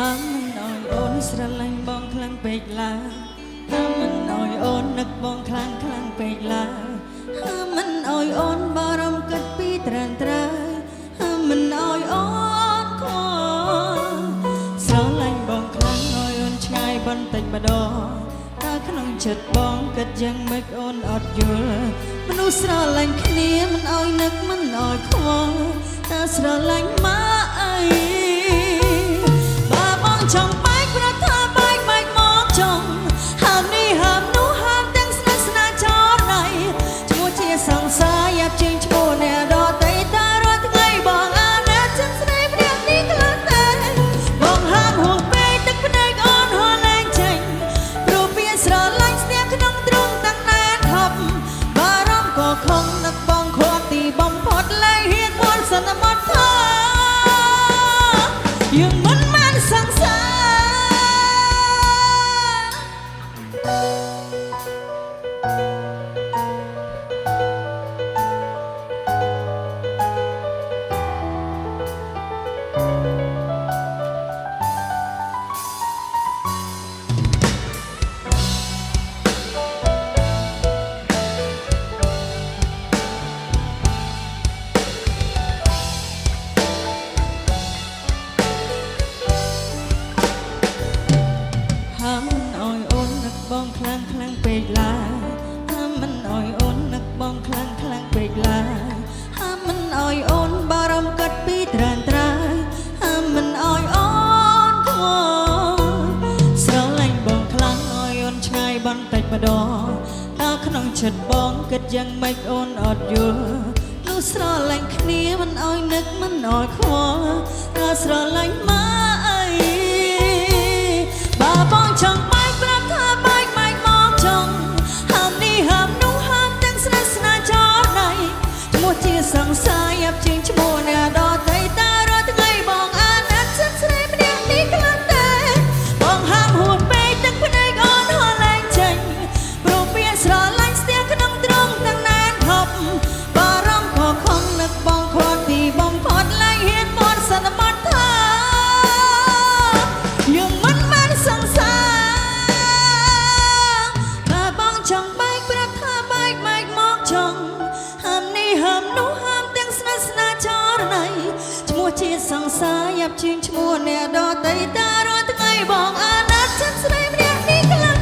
ហាមិនអោយអូនស្រឡាញ់បងខ្លាំងពេកឡើយហាមិនអោយអូននឹកបងខ្លាំងពេកឡើយហាមិនអោយអូនបារម្ភគិតពីត្រានត្រើយហាមិនអោយអូនខ្វល់ស្រឡាញ់បងខ្លាំងអោយអូនឆ្ងាយបន្តិចម្ដងតែក្នុងចិត្តបងគិតយ៉ាងម៉េចអូនអត់យល់មនុស្សស្រឡាញ់គ្នាមិនអោយនឹកមិនអោយខ្វល់តែស្រឡាញ់មកអីចង់បែកប្រថាបែកមកចង់ហាមនេះហាមនោះហាមទាំងស្នេហ៍ស្នាចរណៃឈ្មោះជាសង្សារយ៉ាប់ជាងឈ្មោះអ្នកដតីតារាល់ថ្ងៃបងអាណែចិត្តស្នេហ៍ព្រាបនេះខ្លាំងតែបងហាមហួសពេកទឹកភ្នែកអូនហួរលែងចេញព្រោះវាស្រឡាញ់ស្ទះក្នុងទ្រង់តាំងណែនហប់បារម្ភក៏ខំនឹកបងខាត់ទីបំផុតលែងហ៊ានមុនសន្មត់ថាយើងមិនបានសង្សារបងខ្លាំងពេកឡើយហាមមិនអោយអូននឹកបងខ្លាំងពេកឡើយហាមមិនអោយអូនបារម្ភគិតពីត្រានត្រើយហាមមិនអោយអូនខ្វល់ស្រឡាញ់បងខ្លាំងអោយអូនឆ្ងាយបន្តិចម្ដងតើក្នុងចិត្តបងគិតយ៉ាងម៉េចអូនអត់យល់នោះស្រឡាញ់គ្នាមិនអោយនឹកមិនអោយខ្វល់តើស្រឡាញ់មកអីបើបងចង់បែកប្រាប់ថាបែកមកចង់ហាមនេះហាមនោះហាមទាំងស្នេហ៍ស្នាចរណៃឈ្មោះជាសង្សារយ៉ាប់ជាងឈ្មោះអ្នកដតីតារាល់ថ្ងៃបងអាណែតចិត្តស្រីម្នាក់នេះខ្លាំងតែបងហាមហួសពេកទឹកភ្នែកអូនហួរលែងចេញព្រោះវាស្រឡាញ់ស្ទះក្នុងទ្រង់តាំងណែនហប់បារម្ភក៏ខំនឹកបងខាត់ទីបំផុតលែងហ៊ានមាត់សន្មត់ថាយើងមិនបានសង្សារចង់បែកប្រាប់ថាបែកមកចង់ហាមនេះហាមនោះហាមទាំងស្នេហ៍ស្នាចរណៃឈ្មោះជាសង្សារយ៉ាប់ជាងឈ្មោះអ្នកដតីតារាល់ថ្ងៃបងអាណែតចិត្តស្រីម្នាក់នេះខ្លាំង